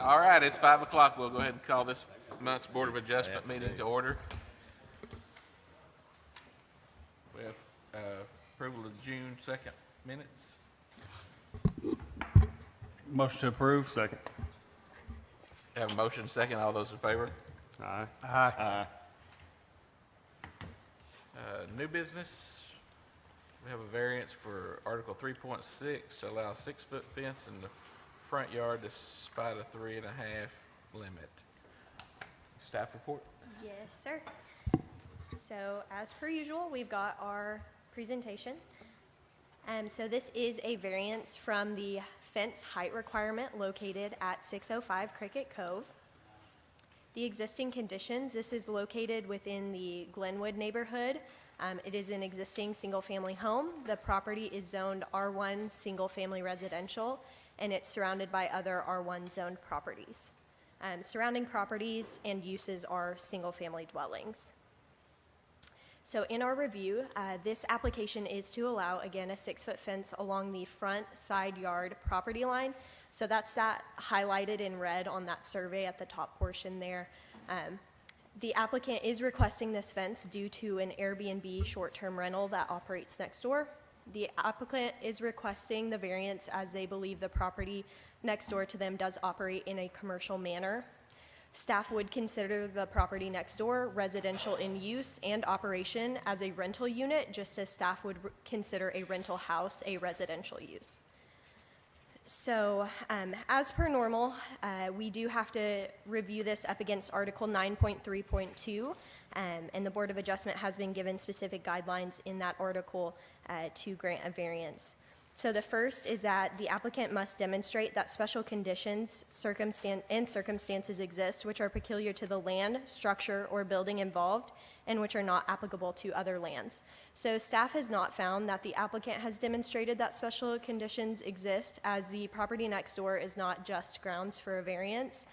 All right, it's 5 o'clock. We'll go ahead and call this month's Board of Adjustment meeting to order. We have approval of the June 2nd minutes. Motion to approve, second. Have a motion second. All those in favor? Aye. Aye. New business. We have a variance for Article 3.6 to allow a 6-foot fence in the front yard despite a 3.5 limit. Staff report? Yes, sir. So as per usual, we've got our presentation. So this is a variance from the fence height requirement located at 605 Cricket Cove. The existing conditions, this is located within the Glenwood neighborhood. It is an existing single-family home. The property is zoned R1 single-family residential, and it's surrounded by other R1 zoned properties. Surrounding properties and uses are single-family dwellings. So in our review, this application is to allow, again, a 6-foot fence along the front side yard property line. So that's that highlighted in red on that survey at the top portion there. The applicant is requesting this fence due to an Airbnb short-term rental that operates next door. The applicant is requesting the variance as they believe the property next door to them does operate in a commercial manner. Staff would consider the property next door residential in use and operation as a rental unit, just as staff would consider a rental house a residential use. So as per normal, we do have to review this up against Article 9.3.2, and the Board of Adjustment has been given specific guidelines in that article to grant a variance. So the first is that the applicant must demonstrate that special conditions and circumstances exist which are peculiar to the land, structure, or building involved, and which are not applicable to other lands. So staff has not found that the applicant has demonstrated that special conditions exist, as the property next door is not just grounds for a variance.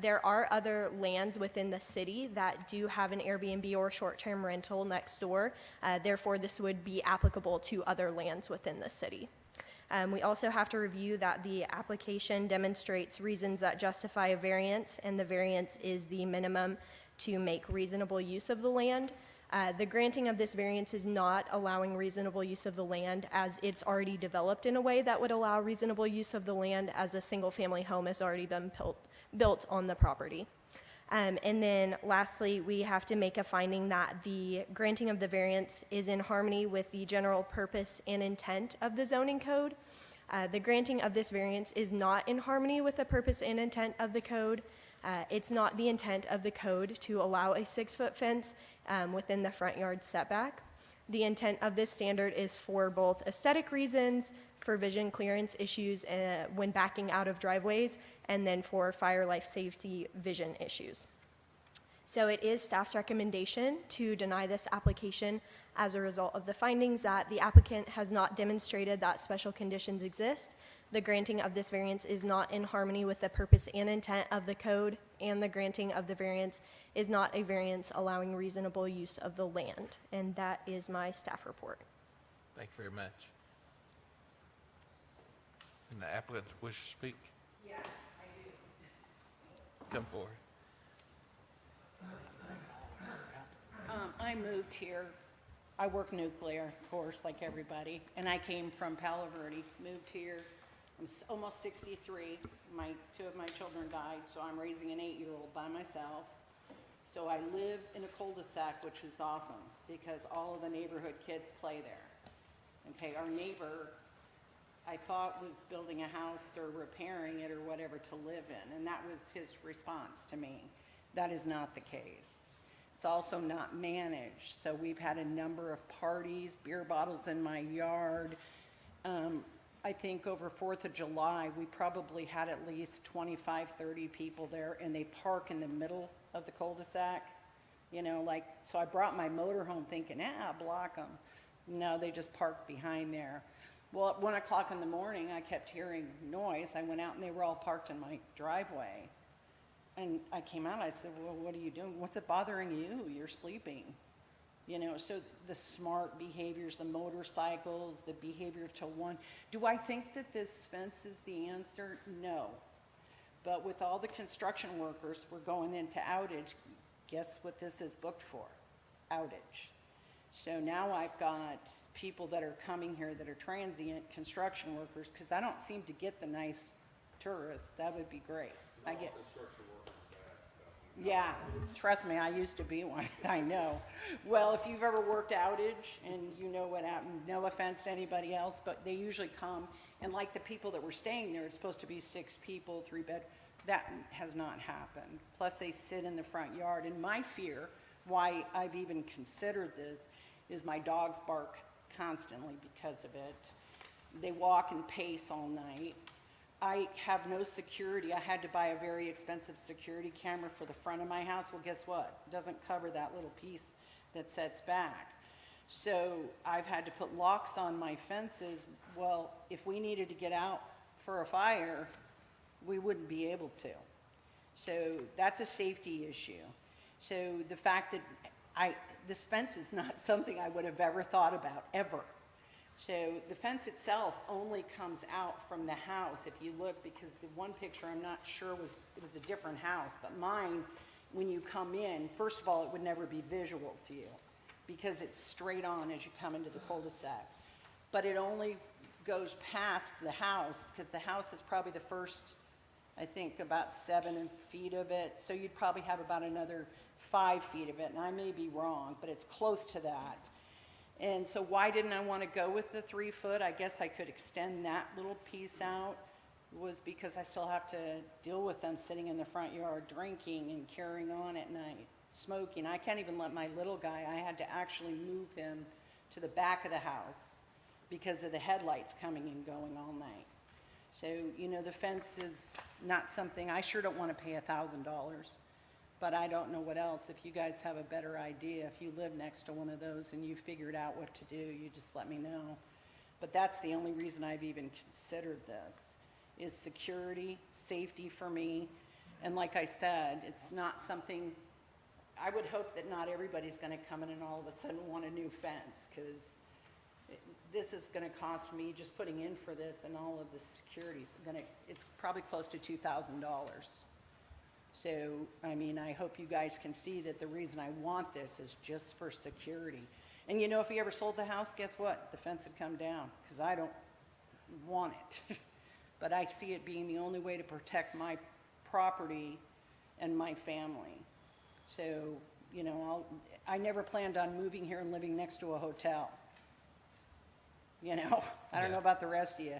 There are other lands within the city that do have an Airbnb or short-term rental next door. Therefore, this would be applicable to other lands within the city. We also have to review that the application demonstrates reasons that justify a variance, and the variance is the minimum to make reasonable use of the land. The granting of this variance is not allowing reasonable use of the land, as it's already developed in a way that would allow reasonable use of the land, as a single-family home has already been built on the property. And then lastly, we have to make a finding that the granting of the variance is in harmony with the general purpose and intent of the zoning code. The granting of this variance is not in harmony with the purpose and intent of the code. It's not the intent of the code to allow a 6-foot fence within the front yard setback. The intent of this standard is for both aesthetic reasons, for vision clearance issues when backing out of driveways, and then for fire life safety vision issues. So it is staff's recommendation to deny this application as a result of the findings that the applicant has not demonstrated that special conditions exist. The granting of this variance is not in harmony with the purpose and intent of the code, and the granting of the variance is not a variance allowing reasonable use of the land. And that is my staff report. Thank you very much. And the applicant wish to speak? Yes, I do. Come forward. I moved here. I work nuclear, of course, like everybody, and I came from Palo Verde, moved here. I'm almost 63. Two of my children died, so I'm raising an 8-year-old by myself. So I live in a cul-de-sac, which is awesome, because all of the neighborhood kids play there. Okay, our neighbor, I thought, was building a house or repairing it or whatever to live in, and that was his response to me. That is not the case. It's also not managed, so we've had a number of parties, beer bottles in my yard. I think over 4th of July, we probably had at least 25, 30 people there, and they park in the middle of the cul-de-sac. You know, so I brought my motorhome thinking, block them. No, they just parked behind there. Well, at 1 o'clock in the morning, I kept hearing noise. I went out and they were all parked in my driveway. And I came out, I said, well, what are you doing? What's it bothering you? You're sleeping. You know, so the smart behaviors, the motorcycles, the behavior to one. Do I think that this fence is the answer? No. But with all the construction workers, we're going into outage. Guess what this is booked for? Outage. So now I've got people that are coming here that are transient construction workers, because I don't seem to get the nice tourists. That would be great. I get. Yeah, trust me, I used to be one, I know. Well, if you've ever worked outage, and you know what happened, no offense to anybody else, but they usually come, and like the people that were staying there, it's supposed to be 6 people, 3 bed, that has not happened. Plus, they sit in the front yard, and my fear, why I've even considered this, is my dogs bark constantly because of it. They walk and pace all night. I have no security. I had to buy a very expensive security camera for the front of my house. Well, guess what? It doesn't cover that little piece that sets back. So I've had to put locks on my fences. Well, if we needed to get out for a fire, we wouldn't be able to. So that's a safety issue. So the fact that this fence is not something I would have ever thought about, ever. So the fence itself only comes out from the house, if you look, because the one picture I'm not sure it was a different house, but mine, when you come in, first of all, it would never be visual to you because it's straight on as you come into the cul-de-sac. But it only goes past the house because the house is probably the first, I think, about 7 feet of it. So you'd probably have about another 5 feet of it, and I may be wrong, but it's close to that. And so why didn't I want to go with the 3 foot? I guess I could extend that little piece out, was because I still have to deal with them sitting in the front yard drinking and carrying on at night, smoking. I can't even let my little guy, I had to actually move him to the back of the house because of the headlights coming and going all night. So, you know, the fence is not something, I sure don't want to pay $1,000. But I don't know what else. If you guys have a better idea, if you live next to one of those and you figured out what to do, you just let me know. But that's the only reason I've even considered this, is security, safety for me. And like I said, it's not something, I would hope that not everybody's going to come in and all of a sudden want a new fence, because this is going to cost me, just putting in for this and all of the securities, it's probably close to $2,000. So, I mean, I hope you guys can see that the reason I want this is just for security. And you know, if he ever sold the house, guess what? The fence would come down, because I don't want it. But I see it being the only way to protect my property and my family. So, you know, I never planned on moving here and living next to a hotel. You know, I don't know about the rest of you.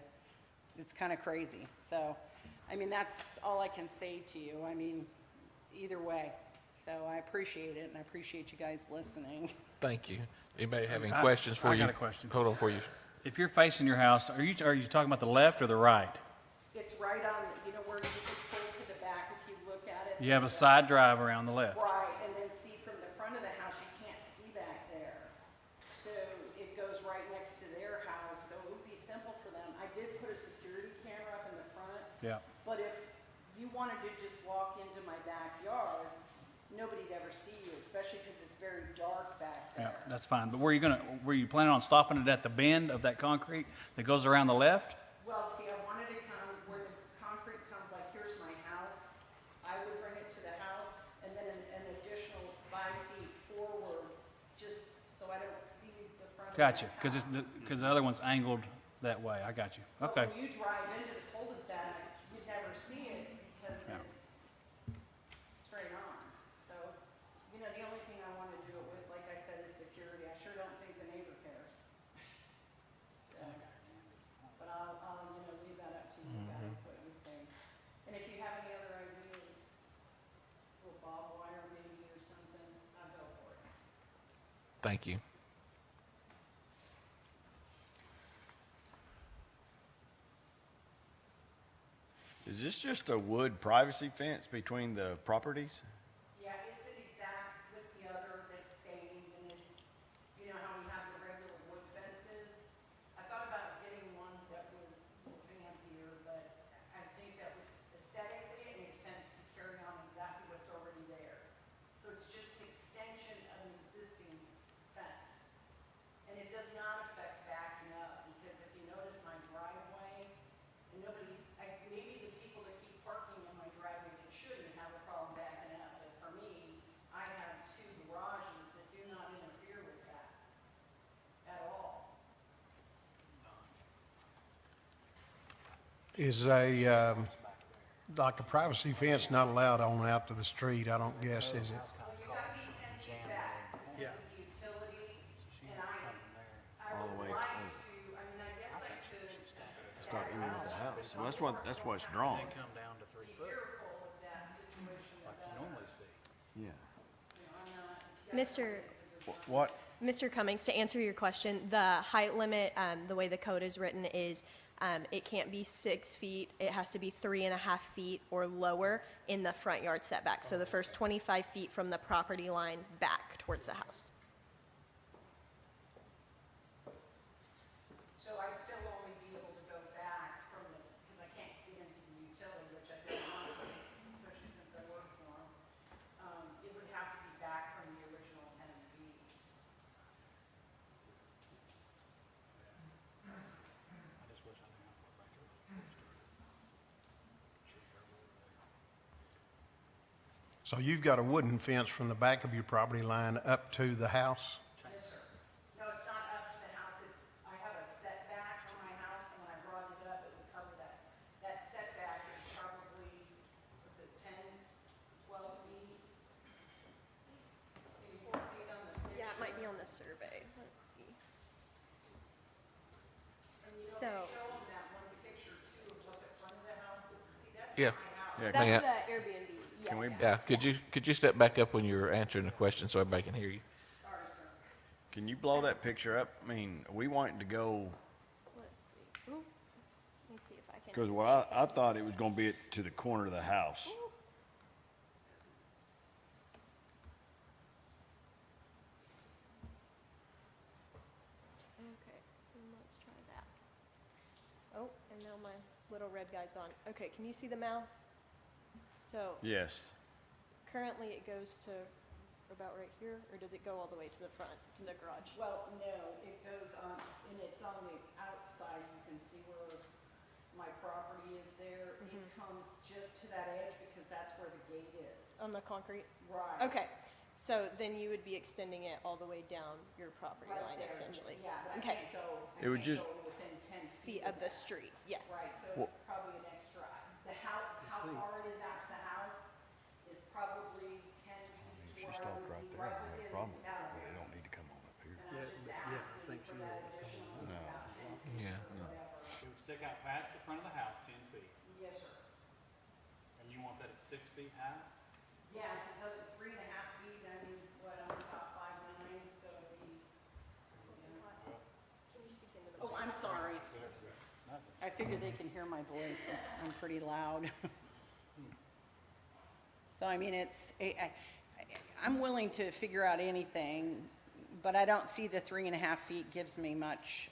It's kind of crazy. So, I mean, that's all I can say to you. I mean, either way. So I appreciate it, and I appreciate you guys listening. Thank you. Anybody have any questions for you? I got a question. Hold on for you. If you're facing your house, are you talking about the left or the right? It's right on, you know, where you can pull to the back if you look at it. You have a side drive around the left. Right, and then see from the front of the house, you can't see back there. So it goes right next to their house, so it would be simple for them. I did put a security camera up in the front. Yeah. But if you wanted to just walk into my backyard, nobody'd ever see you, especially because it's very dark back Yeah, there. that's fine. But were you planning on stopping it at the bend of that concrete that goes around the left? Well, see, I wanted to come where the concrete comes, like, here's my house. I would bring it to the house, and then an additional 5 feet forward, just so I don't see the front of Gotcha, my because house. the other one's angled that way. I got you. But Okay. when you drive into the cul-de-sac, you'd never see it because Yeah. it's straight on. So, you know, the only thing I want to do it with, like I said, is security. I sure don't think the neighbor cares. So, but I'll, you know, leave that up to you guys, what you think. And if you have any other ideas, little barbed wire maybe or something, I'll go for it. Thank you. Is this just a wood privacy fence between the properties? Yeah, it's an exact with the other that's stained, and it's, you know how we have the regular wood fences? I thought about getting one that was a little fancier, but I think that would aesthetically, it makes sense to carry on exactly what's already there. So it's just an extension of an existing fence. And it does not affect backing up, because if you notice my driveway, and maybe the people that keep parking in my driveway Is like a privacy fence not allowed on out to the street, I don't guess, is it? All the way. Start in with the house. So that's why it's drawn. Come down to 3 foot. Like you normally see. Yeah. Mr. What? Mr. Cummings, to answer your question, the height limit, the way the code is written is, it can't be 6 feet, it has to be 3.5 feet or lower in the front yard setback. So the first 25 feet from the property line back towards the house. So I'd still only be able to go back from the, because I can't get into the utility, which I don't want, especially since I work for them. It would have to be back from the original 10 feet. I just wish I knew how far back it was. So you've got a wooden fence from the back of your property line up to the house? Yes, sir. No, it's not up to the house, I have a setback from my house, and when I brought it up, it would cover that. That setback is probably, what's it, 10, 12 feet? Can you see it on the picture? Yeah, it might be on the survey. Let's see. So, Show them that one picture too, of what the front of the house is. See, that's Yeah. Yeah. that's May I- the Airbnb. Can we? Yeah, could you step back up when you were answering the question so everybody can hear you? Can you blow that picture up? I mean, we wanting to go Let's see. Ooh, let me see if I can. because what I thought it was going to be to the corner of the house. Okay, let's try that. Oh, and now my little red guy's gone. Okay, can you see the mouse? So Yes. currently it goes to about right here, or does it go all the way to the front, to the garage? Well, no, it goes on, and it's on the outside, you can see where my property is there. It comes just to that edge because that's where the gate is. On the concrete? Right. Okay, so then you would be extending it all the way down your property Right line there. essentially? Yeah, but I Okay, can't go, It would just- within 10 feet feet of the that. street, yes. Right, so it's probably an extra, how far it is out to the house is probably 10 feet to where I would be right within that. They don't need to come on up here. And I'm just asking for that additional about 10 feet. Yeah. It would stick out past the front of the house 10 feet. Yes, sir. And you want that at 6 feet high? Yeah, because of the 3.5 feet, I mean, what, I'm about 5'9", so it'd be. Oh, I'm sorry. I figure they can hear my voice since I'm pretty loud. So, I mean, I'm willing to figure out anything, but I don't see the 3.5 feet gives me much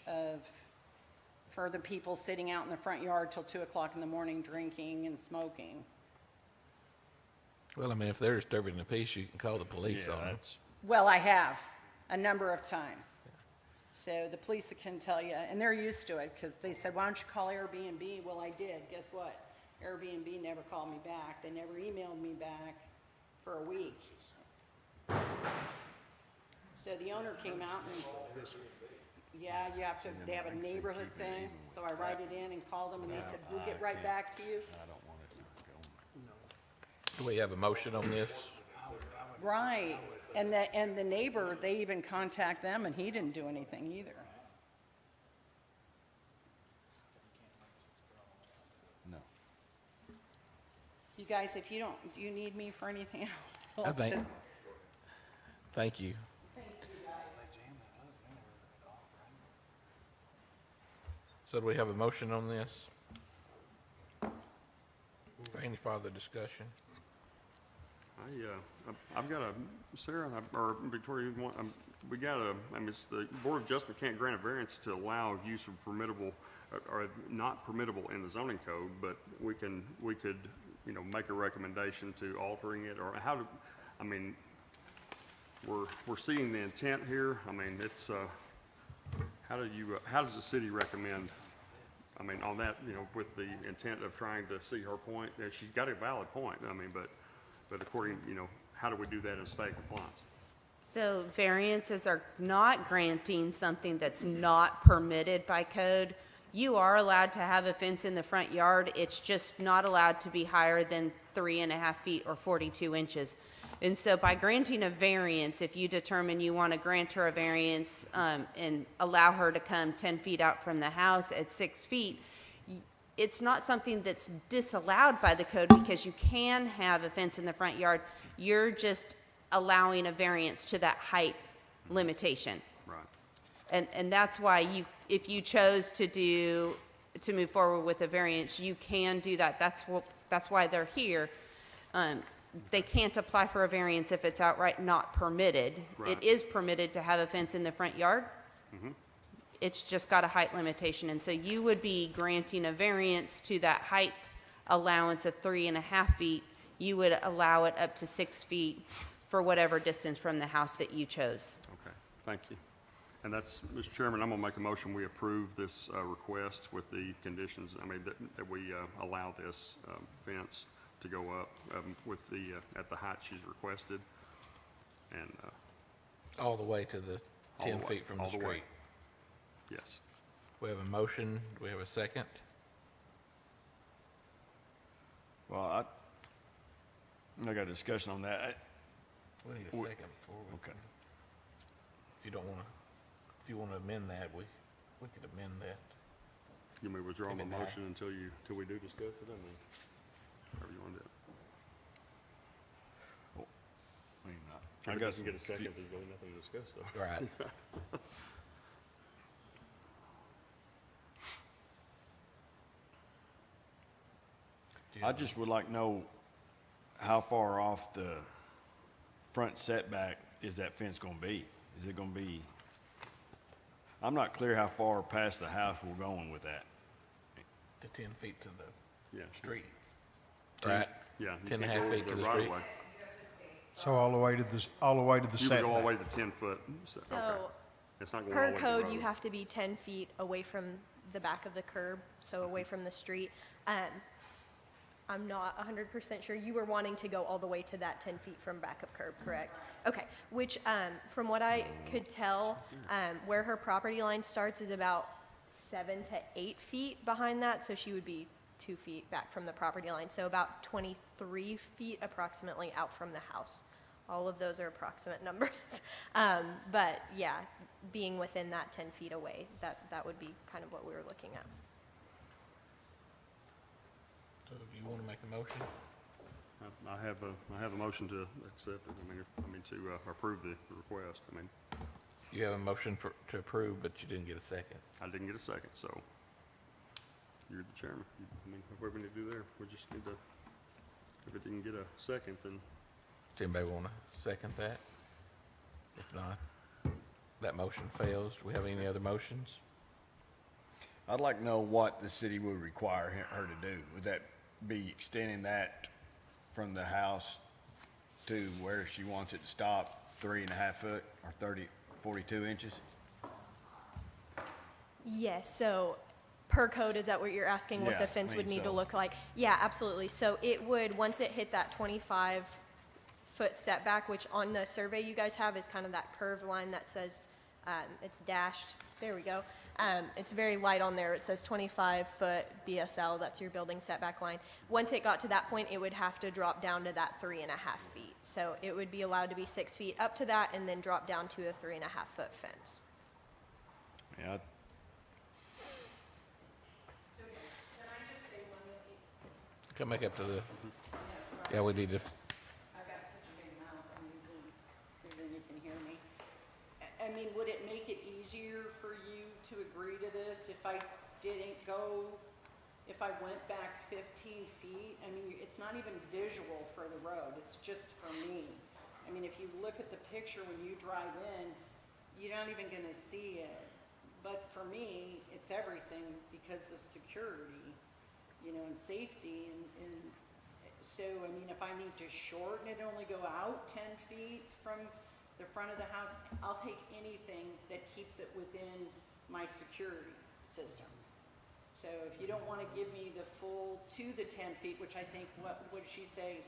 for the people sitting out in the front yard till 2 o'clock in the morning drinking and smoking. Well, I mean, if they're disturbing the peace, you can call the police Yeah, on them. that's, Well, I have, a number of times. So the police can tell you, and they're used to it, because they said, why don't you call Airbnb? Well, I did. Guess what? Airbnb never called me back. They never emailed me back for a week. So the owner came out and, yeah, you have to, they have a neighborhood thing. So I write it in and called them, and they said, we'll get right back to you. I don't want it to go. Do we have a motion on this? Right. And the neighbor, they even contact them, and he didn't do anything either. No. You guys, if you don't, do you need me for anything else? I think, thank you. So do we have a motion on this? Any further discussion? I've got Sarah, or Victoria, we got it's the Board of Adjustment can't grant a variance to allow use of permittable, or not permittable in the zoning code, but we could, make a recommendation to altering it, or we're seeing the intent here. I mean, it's, how does the city recommend, on that, with the intent of trying to see her point? She's got a valid point, but according, how do we do that in state compliance? So variances are not granting something that's not permitted by code. you are allowed to have a fence in the front yard. It's just not allowed to be higher than 3.5 feet or 42 inches. And so by granting a variance, if you determine you want to grant her a variance and allow her to come 10 feet out from the house at 6 feet, it's not something that's disallowed by the code because you can have a fence in the front yard. You're just allowing a variance to that height limitation. Right. And that's why if you chose to move forward with a variance, you can do that. That's why they're here. They can't apply for a variance if it's outright not permitted. Right. It is permitted to have a fence in the front yard. It's just got a height limitation, and so you would be granting a variance to that height allowance of 3.5 feet. You would allow it up to 6 feet for whatever distance from the house that you chose. Okay, thank you. And that's, Mr. Chairman, I'm gonna make a motion, we approve this request with the conditions, that we allow this fence to go up with at the height she's requested, and, All the way to the All 10 the way, feet from the all the way. street. yes. We have a motion, do we have a second? Well, I got a discussion on that. We need a We- second before we. Okay. If you don't wanna, if you wanna amend that, we could amend that. You may withdraw Give the it now. motion until we do discuss it, however you want to do it. I If it got doesn't some- get a second, there's really nothing to discuss, though. Right. I just would like to know how far off the front setback is that fence gonna be? Is it gonna be, I'm not clear how far past the house we're going with that. To 10 feet to the Yeah. street. Right? Yeah. you 10 and a can't half go over feet to the right street. away. So all the way to the You would go all the way setback. to 10 foot. Okay. So It's not going all the per way to the code, road. you have to be 10 feet away from the back of the curb, so away from the street. I'm not 100% sure. You were wanting to go all the way to that 10 feet from back of curb, correct? Okay, which, from what I could tell, where her property line starts is about 7 to 8 feet behind that, so she would be 2 feet back from the property line, so about 23 feet approximately out from the house. All of those are approximate numbers. But yeah, being within that 10 feet away, that would be kind of what we were looking at. So do you wanna make the motion? I have a motion to accept it. To approve the request. You have a motion to approve, but you didn't get a second. I didn't get a second, so you're the chairman. Whatever we need to do there, we just need to, if it didn't get a second, then Does anybody wanna second that? If not, that motion fails. Do we have any other motions? I'd like to know what the city would require her to do. Would that be extending that from the house to where she wants it to stop, 3.5 foot or 42 inches? Yes, so per code, is that what you're asking, what Yeah, the fence I would mean, need to so- look like? Yeah, absolutely. So it would, once it hit that 25-foot setback, which on the survey you guys have is kind of that curved line that says, it's dashed, there we go. It's very light on there. It says 25-foot BSL, that's your building setback line. Once it got to that point, it would have to drop down to that 3.5 feet. So it would be allowed to be 6 feet up to that and then drop down to a 3.5-foot fence. Yeah, Come back up to the, yeah, we need to, I've got such a big mouth, I'm usually, you can hear me. Would it make it easier for you to agree to this if I didn't go, if I went back 15 feet? It's not even visual for the road, it's just for me. If you look at the picture when you drive in, you're not even gonna see it. But for me, it's everything because of security, and safety, and so, if I need to shorten it, only go out 10 feet from the front of the house, I'll take anything that keeps it within my security system. So if you don't wanna give me the full to the 10 feet, which I think, what would she say,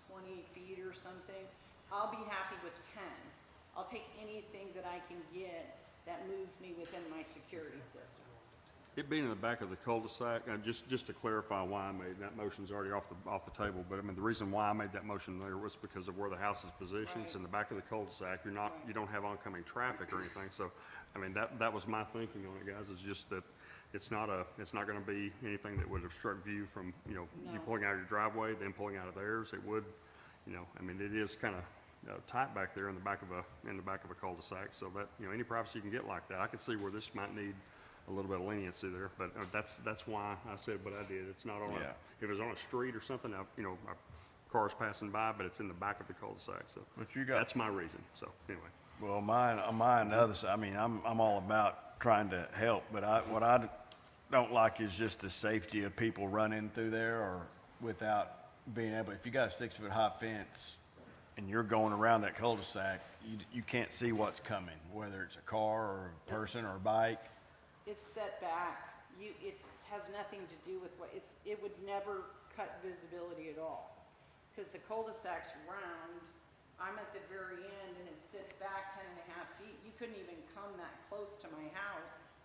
20 feet or something, I'll be happy with 10. I'll take anything that I can get that moves me within my security system. It being in the back of the cul-de-sac, just to clarify why I made, that motion's already off the table, but I mean, the reason why I made that motion there was because of where the house is positioned. It's in the back of the cul-de-sac. You don't have oncoming traffic or anything, so, I mean, that was my thinking on it, guys, is just that it's not gonna be anything that would obstruct view from, you pulling out of your driveway, then pulling out of theirs. It would, I mean, it is kinda tight back there in the back of a cul-de-sac, so that, any privacy you can get like that. I could see where this might need a little bit of leniency there, but that's why I said what I did. It's not on Yeah. if it was on a street or something, a car's passing by, but it's in the back of the cul-de-sac, so. But you got- That's my reason, so, anyway. Well, mine, the other side, I mean, I'm all about trying to help, but what I don't like is just the safety of people running through there or without being able, if you got a 6-foot high fence and you're going around that cul-de-sac, you can't see what's coming, whether it's a car or a person or a bike. It's set back. It has nothing to do with it would never cut visibility at all. Because the cul-de-sac's round, I'm at the very end and it sits back 10.5 feet. You couldn't even come that close to my house.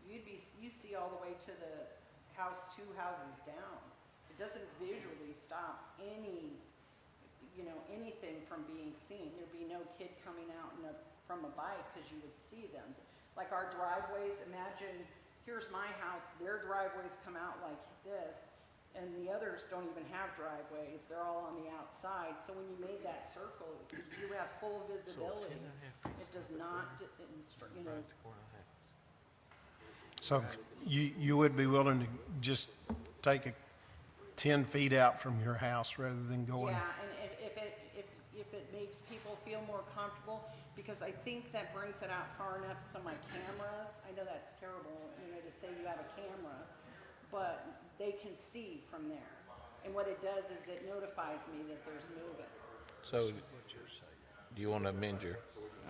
You see all the way to the house 2 houses down. It doesn't visually stop anything from being seen. There'd be no kid coming out from a bike because you would see them. Like our driveways, imagine, here's my house, their driveways come out like this, and the others don't even have driveways, they're all on the outside. So when you made that circle, you have full visibility. It does not, So you would be willing to just take 10 feet out from your house rather than going? Yeah, and if it makes people feel more comfortable, because I think that brings it out far enough so my cameras, I know that's terrible, to say you have a camera, but they can see from there. And what it does is it notifies me that there's movement. So, do you want to amend your,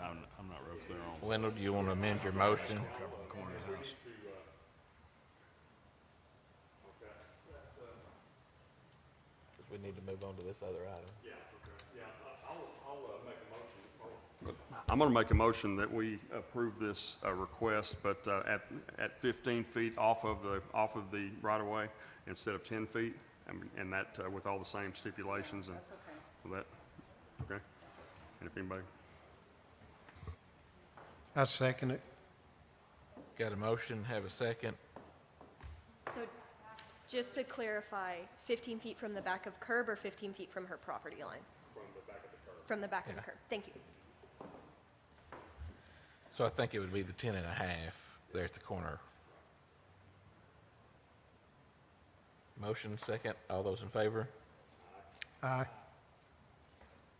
I'm not real clear on. Wendell, do you want to amend your motion? Cover the corner of the house. Because we need to move on to this other item. Yeah, okay, yeah, I'll make a motion. I'm gonna make a motion that we approve this request, but at 15 feet off of the right-of-way instead of 10 feet, and that with all the same stipulations and That's okay. will that, okay? And if anybody, I second it. Got a motion, have a second. So just to clarify, 15 feet from the back of curb or 15 feet from her property line? from the back of the curb. From the back of the Yeah. curb. Thank you. So I think it would be the 10.5 there at the corner. Motion second, all those in favor? Aye.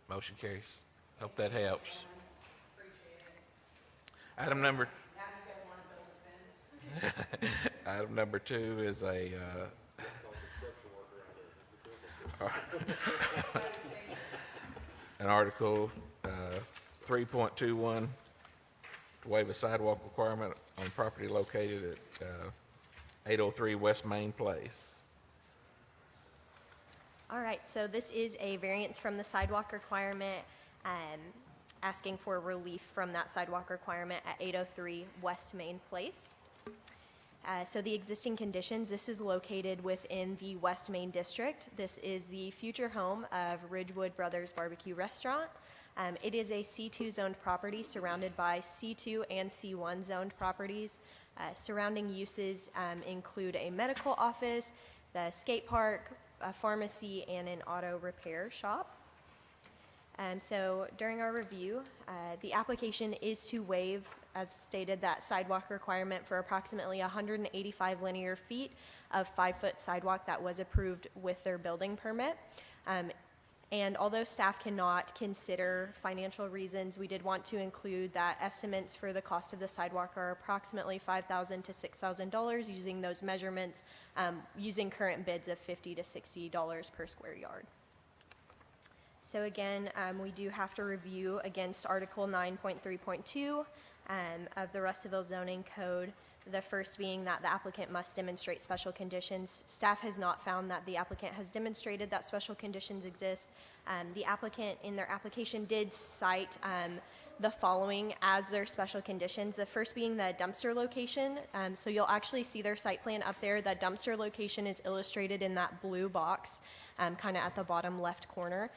Motion carries. Hope that helps. Item number. Item number 2 is an article, 3.21, to waive a sidewalk requirement on property located at 803 West Main Place. All right, so this is a variance from the sidewalk requirement, asking for relief from that sidewalk requirement at 803 West Main Place. So the existing conditions, this is located within the West Main District. This is the future home of Ridgewood Brothers Barbecue Restaurant. It is a C2 zoned property surrounded by C2 and C1 zoned properties. Surrounding uses include a medical office, the skate park, a pharmacy, and an auto repair shop. So during our review, the application is to waive, as stated, that sidewalk requirement for approximately 185 linear feet of 5-foot sidewalk that was approved with their building permit. And although staff cannot consider financial reasons, we did want to include that estimates for the cost of the sidewalk are approximately $5,000 to $6,000 using those measurements, using current bids of $50 to $60 per square yard. So again, we do have to review against Article 9.3.2 of the Russellville zoning code. The first being that the applicant must demonstrate special conditions. Staff has not found that the applicant has demonstrated that special conditions exist. The applicant in their application did cite the following as their special conditions. The first being the dumpster location. So you'll actually see their site plan up there. The dumpster location is illustrated in that blue box, kind of at the bottom left corner.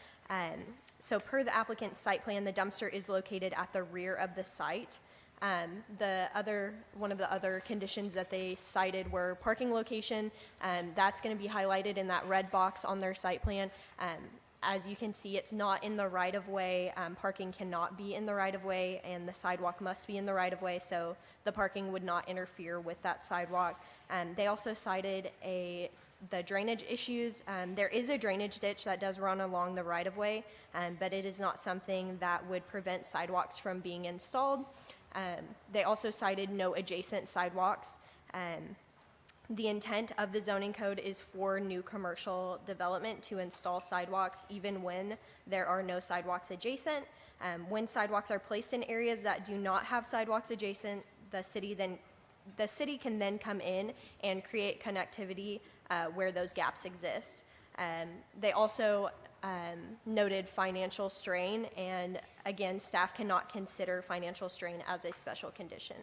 So per the applicant's site plan, the dumpster is located at the rear of the site. One of the other conditions that they cited were parking location. That's going to be highlighted in that red box on their site plan. As you can see, it's not in the right-of-way. Parking cannot be in the right-of-way, and the sidewalk must be in the right-of-way, so the parking would not interfere with that sidewalk. They also cited the drainage issues. There is a drainage ditch that does run along the right-of-way, but it is not something that would prevent sidewalks from being installed. They also cited no adjacent sidewalks. The intent of the zoning code is for new commercial development to install sidewalks even when there are no sidewalks adjacent. When sidewalks are placed in areas that do not have sidewalks adjacent, the city can then come in and create connectivity where those gaps exist. They also noted financial strain, and again, staff cannot consider financial strain as a special condition.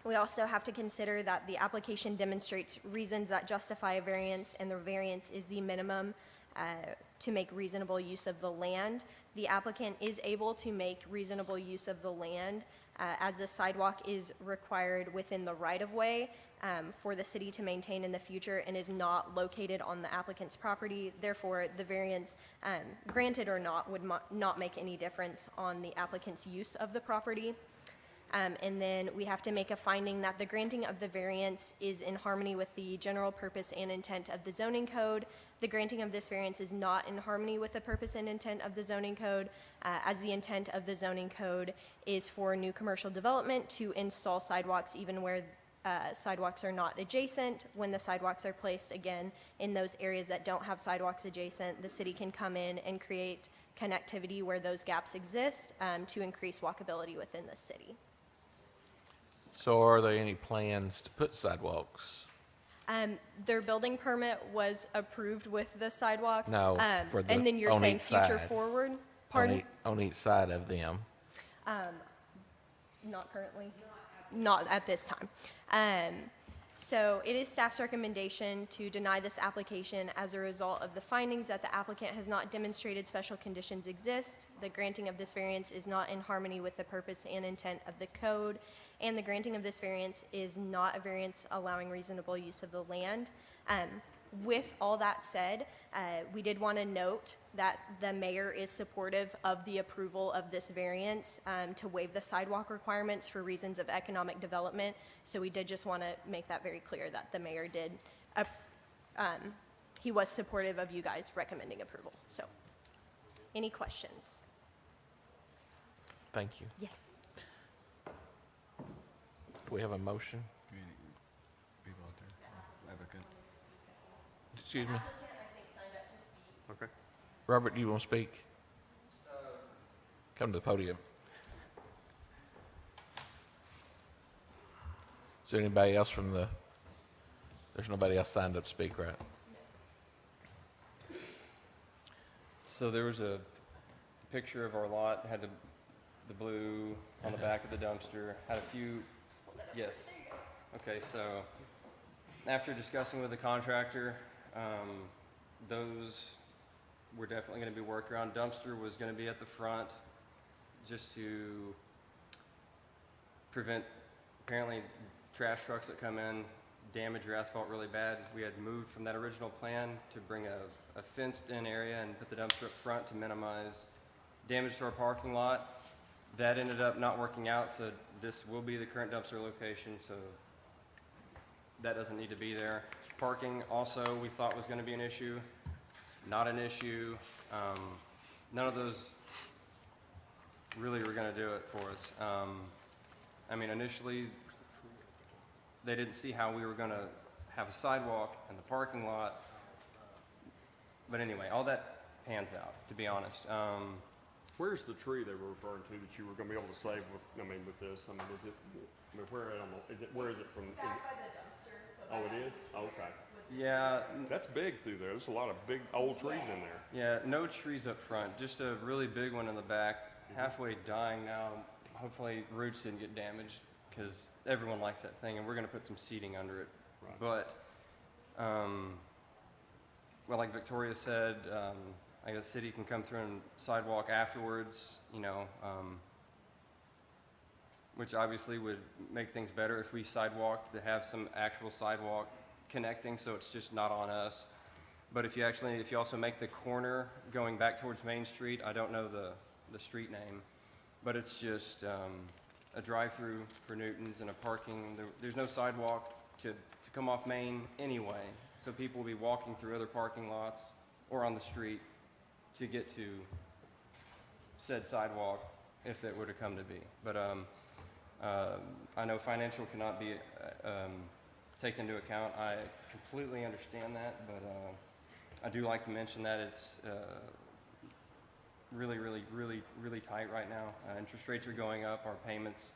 We also have to consider that the application demonstrates reasons that justify a variance, and the variance is the minimum to make reasonable use of the land. The applicant is able to make reasonable use of the land as the sidewalk is required within the right-of-way for the city to maintain in the future and is not located on the applicant's property. Therefore, the variance, granted or not, would not make any difference on the applicant's use of the property. And then we have to make a finding that the granting of the variance is in harmony with the general purpose and intent of the zoning code. The granting of this variance is not in harmony with the purpose and intent of the zoning code, as the intent of the zoning code is for new commercial development to install sidewalks even where sidewalks are not adjacent. When the sidewalks are placed, again, in those areas that don't have sidewalks adjacent, the city can come in and create connectivity where those gaps exist to increase walkability within the city. So are there any plans to put sidewalks? Their building permit was approved with the sidewalks. No, for the- And then you're on saying each future side. forward? Pardon? On each side of them? Not currently. Not at this time. So it is staff's recommendation to deny this application as a result of the findings that the applicant has not demonstrated special conditions exist. The granting of this variance is not in harmony with the purpose and intent of the code, and the granting of this variance is not a variance allowing reasonable use of the land. With all that said, we did want to note that the mayor is supportive of the approval of this variance to waive the sidewalk requirements for reasons of economic development. So we did just want to make that very clear that the mayor did, he was supportive of you guys recommending approval. So, any questions? Thank you. Yes. Do we have a motion? People out there, applicant. Excuse me? Okay. Robert, do you want to speak? Come to the podium. Is there anybody else from there's nobody else signed up to speak, right? So there was a picture of our lot, had the blue on the back of the dumpster, had a few, yes. Okay, so after discussing with the contractor, those were definitely gonna be worked around. Dumpster was gonna be at the front just to prevent apparently trash trucks that come in, damage your asphalt really bad. We had moved from that original plan to bring a fenced-in area and put the dumpster up front to minimize damage to our parking lot. That ended up not working out, so this will be the current dumpster location, so that doesn't need to be there. Parking also, we thought was gonna be an issue, not an issue. None of those really were gonna do it for us. I mean, initially, they didn't see how we were gonna have a sidewalk in the parking lot. But anyway, all that pans out, to be honest. Where's the tree they were referring to that you were gonna be able to save with, I mean, with this? I mean, is it, I mean, where, where is it from? Back by the dumpster. Oh, it is? Okay. Yeah, That's big through there. There's a lot of big old trees in there. yeah, no trees up front, just a really big one in the back. halfway dying now. Hopefully roots didn't get damaged, because everyone likes that thing, and we're gonna put some seating under it. But, well, like Victoria said, I guess city can come through and sidewalk afterwards, you know, which obviously would make things better if we sidewalked, to have some actual sidewalk connecting, so it's just not on us. But if you also make the corner going back towards Main Street, I don't know the street name, but it's just a drive-through for Newtons and a parking. There's no sidewalk to come off Main anyway, so people will be walking through other parking lots or on the street to get to said sidewalk if that were to come to be. But I know financial cannot be taken into account. I completely understand that, but I do like to mention that it's really tight right now. Interest rates are going up, our payments.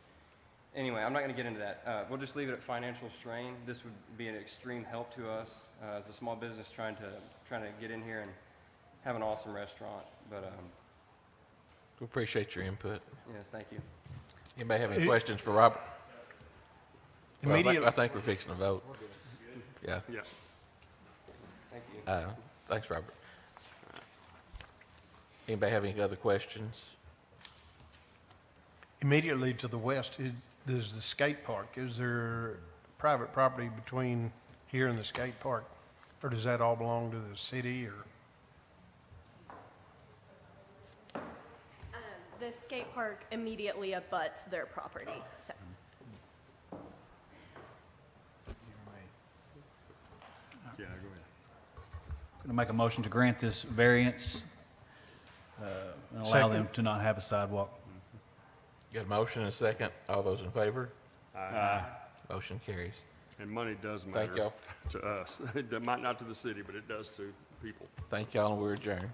Anyway, I'm not going to get into that. We'll just leave it at financial strain. This would be an extreme help to us as a small business trying to get in here and have an awesome restaurant. But We appreciate your input. yes, thank you. Anybody have any questions for Robert? Well, Immediately, I think we're fixing to vote. Yeah. Yeah. Thank you. Thanks, Robert. Anybody have any other questions? immediately to the west, there's the skate park. Is there private property between here and the skate park? Or does that all belong to the city or? The skate park immediately abuts their property, so. Yeah, go ahead. Going to make a motion to grant this variance and allow them Second. to not have a sidewalk. Got a motion and a second. All those in favor? Aye. Motion carries. And money does Thank matter y'all. to us. It might not to the city, but it does to people. Thank y'all, and we're adjourned.